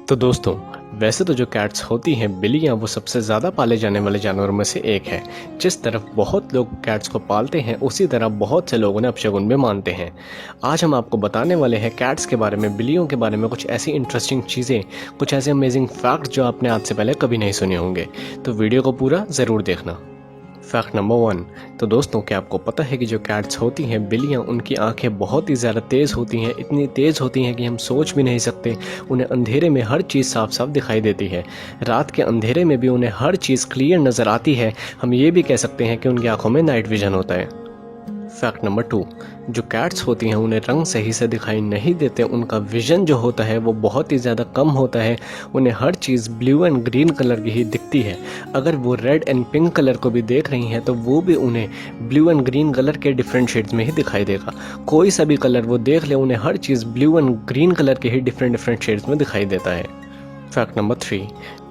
तो दोस्तों, वैसे तो जो कैट्स होती हैं बिल्लियाँ वो सबसे ज़्यादा पाले जाने वाले जानवरों में से एक है। जिस तरफ बहुत लोग कैट्स को पालते हैं उसी तरह बहुत से लोग उन्हें अपशगुन भी मानते हैं। आज हम आपको बताने वाले हैं कैट्स के बारे में, बिल्लियों के बारे में कुछ ऐसी इंटरेस्टिंग चीज़ें, कुछ ऐसे अमेजिंग फैक्ट्स जो आपने आज से पहले कभी नहीं सुने होंगे। तो वीडियो को पूरा ज़रूर देखना। Fact number 1। तो दोस्तों, क्या आपको पता है कि जो कैट्स होती हैं बिल्लियाँ, उनकी आंखें बहुत ही ज़्यादा तेज़ होती हैं, इतनी तेज़ होती हैं कि हम सोच भी नहीं सकते। उन्हें अंधेरे में हर चीज़ साफ साफ दिखाई देती है। रात के अंधेरे में भी उन्हें हर चीज़ क्लियर नज़र आती है। हम ये भी कह सकते हैं कि उनकी आंखों में नाइट विजन होता है। Fact number 2। जो कैट्स होती हैं उन्हें रंग सही से दिखाई नहीं देते, उनका विजन जो होता है वो बहुत ही ज़्यादा कम होता है। उन्हें हर चीज़ ब्लू एंड ग्रीन कलर की ही दिखती है। अगर वो रेड एंड पिंक कलर को भी देख रही हैं तो वो भी उन्हें ब्लू एंड ग्रीन कलर के डिफरेंट शेड्स में ही दिखाई देगा। कोई सा भी कलर वो देख ले, उन्हें हर चीज़ ब्लू एंड ग्रीन कलर के ही डिफरेंट शेड्स में दिखाई देता है। Fact number 3।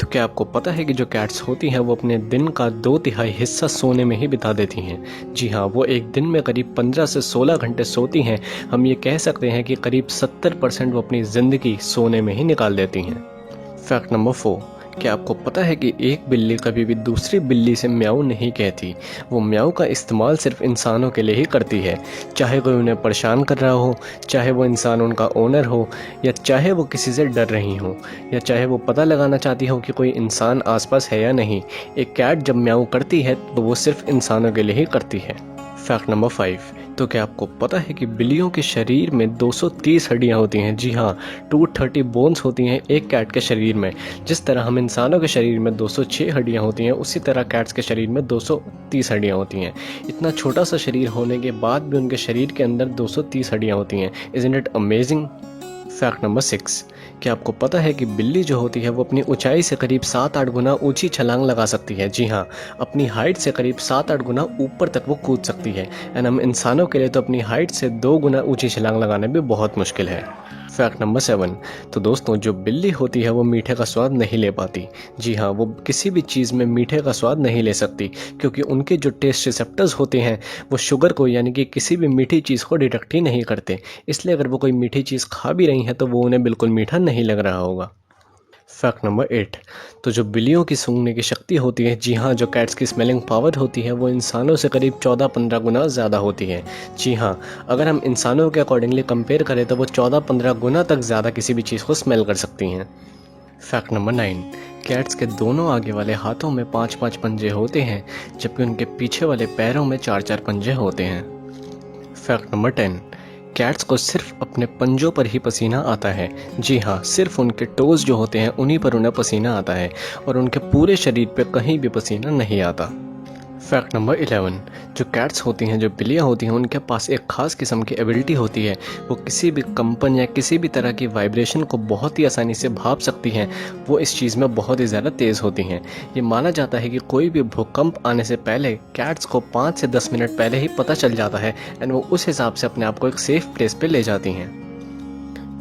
तो क्या आपको पता है कि जो कैट्स होती हैं वो अपने दिन का 2/3 हिस्सा सोने में ही बिता देती हैं। जी हाँ, वो एक दिन में करीब 15 से 16 घंटे सोती हैं। हम ये कह सकते हैं कि करीब 70% वो अपनी ज़िंदगी सोने में ही निकाल देती हैं। Fact number 4। क्या आपको पता है कि एक बिल्ली कभी भी दूसरी बिल्ली से म्याऊ नहीं कहती। वो म्याऊ का इस्तेमाल सिर्फ इंसानों के लिए ही करती है। चाहे कोई उन्हें परेशान कर रहा हो, चाहे वो इंसान उनका ओनर हो, या चाहे वो किसी से डर रही हो, या चाहे वो पता लगाना चाहती हो कि कोई इंसान आसपास है या नहीं। एक कैट जब म्याऊ करती है तो वो सिर्फ इंसानों के लिए ही करती है। Fact number 5। तो क्या आपको पता है कि बिल्लियों के शरीर में 230 हड्डियां होती हैं। जी हाँ, 230 बोन्स होती हैं एक कैट के शरीर में। जिस तरह हम इंसानों के शरीर में 206 हड्डियां होती हैं, उसी तरह कैट्स के शरीर में 230 हड्डियां होती हैं। इतना छोटा सा शरीर होने के बाद भी उनके शरीर के अंदर 230 हड्डियां होती हैं। Isn't it amazing. Fact number 6। क्या आपको पता है कि बिल्ली जो होती है वो अपनी ऊंचाई से करीब 7-8 गुना ऊंची छलांग लगा सकती है। जी हाँ, अपनी हाइट से करीब 7-8 गुना ऊपर तक वो कूद सकती है। एंड हम इंसानों के लिए तो अपनी हाइट से 2 गुना ऊंची छलांग लगाना भी बहुत मुश्किल है। Fact number 7। तो दोस्तों, जो बिल्ली होती है वो मीठे का स्वाद नहीं ले पाती। जी हाँ, वो किसी भी चीज़ में मीठे का स्वाद नहीं ले सकती, क्योंकि उनके जो टेस्ट रिसेप्टर्स होते हैं वो शुगर को, यानी कि किसी भी मीठी चीज़ को डिटेक्ट ही नहीं करते। इसलिए अगर वो कोई मीठी चीज़ खा भी रही हैं तो वो उन्हें बिल्कुल मीठा नहीं लग रहा होगा। Fact number 8। तो जो बिल्लियों की सूंघने की शक्ति होती है, जी हाँ, जो कैट्स की स्मेलिंग पावर होती है वो इंसानों से करीब 14-15 गुना ज़्यादा होती है। जी हाँ, अगर हम इंसानों के अकॉर्डिंगली कंपेयर करें तो वो 14-15 गुना तक ज़्यादा किसी भी चीज़ को स्मेल कर सकती हैं। Fact number 9। कैट्स के दोनों आगे वाले हाथों में 5-5 पंजे होते हैं, जबकि उनके पीछे वाले पैरों में 4-4 पंजे होते हैं। Fact number 10। कैट्स को सिर्फ अपने पंजों पर ही पसीना आता है। जी हाँ, सिर्फ उनके टोज़ जो होते हैं उन्हीं पर उन्हें पसीना आता है, और उनके पूरे शरीर पे कहीं भी पसीना नहीं आता। Fact number 11। जो कैट्स होती हैं, जो बिल्लियाँ होती हैं, उनके पास एक ख़ास किस्म की एबिलिटी होती है। वो किसी भी कंपन या किसी भी तरह की वाइब्रेशन को बहुत ही आसानी से भाप सकती हैं। वो इस चीज़ में बहुत ही ज़्यादा तेज़ होती हैं। ये माना जाता है कि कोई भी भूकंप आने से पहले कैट्स को 5 से 10 मिनट पहले ही पता चल जाता है, एंड वो उस हिसाब से अपने आप को एक सेफ़ प्लेस पे ले जाती हैं।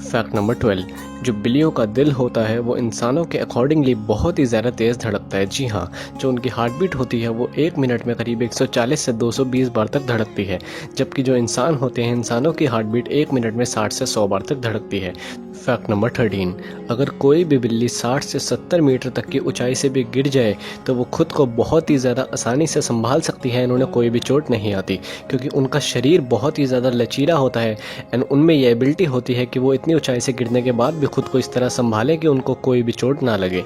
Fact number 12। जो बिल्लियों का दिल होता है वो इंसानों के अकॉर्डिंगली बहुत ही ज़्यादा तेज़ धड़कता है। जी हाँ, जो उनकी हार्ट बीट होती है वो 1 मिनट में करीब 140 से 220 बार तक धड़कती है, जबकि जो इंसान होते हैं, इंसानों की हार्ट बीट 1 मिनट में 60 से 100 बार तक धड़कती है। Fact number 13। अगर कोई भी बिल्ली 60 से 70 मीटर तक की ऊंचाई से भी गिर जाए तो वो खुद को बहुत ही ज़्यादा आसानी से संभाल सकती है। उन्हें कोई भी चोट नहीं आती, क्योंकि उनका शरीर बहुत ही ज़्यादा लचीला होता है, एंड उनमें यह एबिलिटी होती है कि वो इतनी ऊंचाई से गिरने के बाद भी खुद को इस तरह संभालें कि उनको कोई भी चोट ना लगे।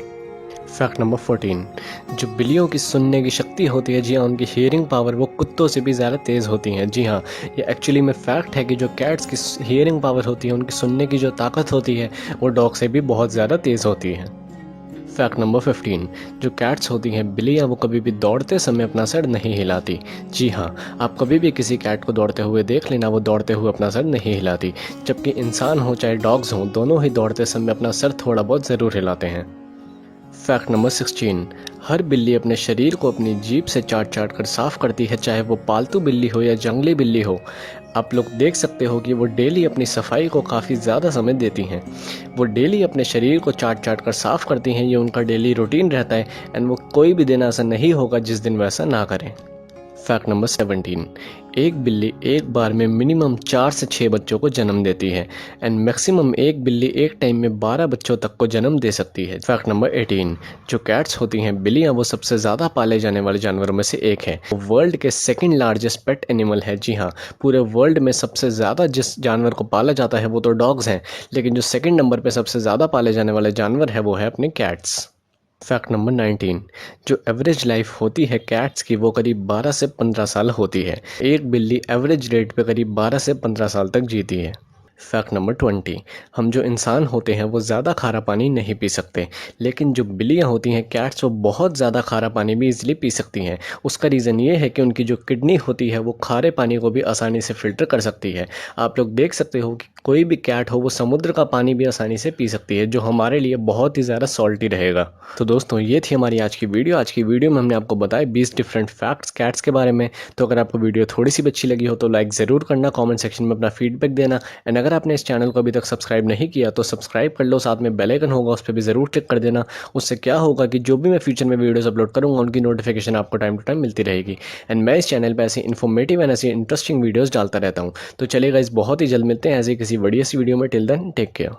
Fact number 14। जो बिल्लियों की सुनने की शक्ति होती है, जी हाँ, उनकी हियरिंग पावर वो कुत्तों से भी ज़्यादा तेज़ होती हैं। जी हाँ, ये एक्चुअली में फैक्ट है कि जो कैट्स की हियरिंग पावर होती है, उनकी सुनने की जो ताकत होती है वो डॉग से भी बहुत ज़्यादा तेज़ होती है। Fact number 15। जो कैट्स होती हैं बिल्लियाँ, वो कभी भी दौड़ते समय अपना सर नहीं हिलाती। जी हाँ, आप कभी भी किसी कैट को दौड़ते हुए देख लेना, वो दौड़ते हुए अपना सर नहीं हिलाती, जबकि इंसान हो चाहे डॉग्स हों, दोनों ही दौड़ते समय अपना सर थोड़ा बहुत ज़रूर हिलाते हैं। Fact number 16। हर बिल्ली अपने शरीर को अपनी जीभ से चाट चाट कर साफ़ करती है, चाहे वो पालतू बिल्ली हो या जंगली बिल्ली हो। आप लोग देख सकते हो कि वो डेली अपनी सफाई को काफ़ी ज़्यादा समय देती हैं। वो डेली अपने शरीर को चाट चाट कर साफ़ करती हैं, ये उनका डेली रूटीन रहता है, एंड वो कोई भी दिन ऐसा नहीं होगा जिस दिन वैसा ना करें। फैक्ट नंबर 17, एक बिल्ली एक बार में मिनिमम 4 से 6 बच्चों को जन्म देती है एंड मैक्सिमम एक बिल्ली एक टाइम में 12 बच्चों तक को जन्म दे सकती है। फैक्ट नंबर 18, जो कैट्स होती हैं बिल्लियाँ, वो सबसे ज़्यादा पाले जाने वाले जानवरों में से एक है। वर्ल्ड के सेकंड लार्जेस्ट पेट एनिमल है। जी हाँ, पूरे वर्ल्ड में सबसे ज़्यादा जिस जानवर को पाला जाता है वो तो डॉग्स हैं, लेकिन जो सेकंड नंबर पे सबसे ज़्यादा पाले जाने वाले जानवर है वो है अपने कैट्स। फैक्ट नंबर 19, जो एवरेज लाइफ होती है कैट्स की वो करीब 12 से 15 साल होती है। एक बिल्ली एवरेज रेट पे करीब 12 से 15 साल तक जीती है। फैक्ट नंबर 20, हम जो इंसान होते हैं वो ज़्यादा खारा पानी नहीं पी सकते, लेकिन जो बिल्लियाँ होती हैं कैट्स, वो बहुत ज़्यादा खारा पानी भी इजीली पी सकती हैं। उसका रीज़न ये है कि उनकी जो किडनी होती है वो खारे पानी को भी आसानी से फ़िल्टर कर सकती है। आप लोग देख सकते हो कि कोई भी कैट हो वो समुद्र का पानी भी आसानी से पी सकती है, जो हमारे लिए बहुत ही ज़्यादा सॉल्टी रहेगा। तो दोस्तों, ये थी हमारी आज की वीडियो। आज की वीडियो में हमने आपको बताया 20 डिफरेंट फैक्ट्स कैट्स के बारे में। तो अगर आपको वीडियो थोड़ी सी भी अच्छी लगी हो तो लाइक ज़रूर करना, कमेंट सेक्शन में अपना फीडबैक देना। एंड अगर आपने इस चैनल को अभी तक सब्सक्राइब नहीं किया तो सब्सक्राइब कर लो, साथ में बेल आइकन होगा उस पर भी ज़रूर क्लिक कर देना। उससे क्या होगा कि जो भी मैं फ्यूचर में वीडियोस अपलोड करूँगा उनकी नोटिफिकेशन आपको टाइम टू टाइम मिलती रहेगी। एंड मैं इस चैनल पर ऐसी इन्फॉर्मेटिव एंड ऐसी इंटरेस्टिंग वीडियोज़ डालता रहता हूँ। तो चलेगा, इस बहुत ही जल्द मिलते हैं ऐसे किसी बढ़िया सी वीडियो में। Till then take care.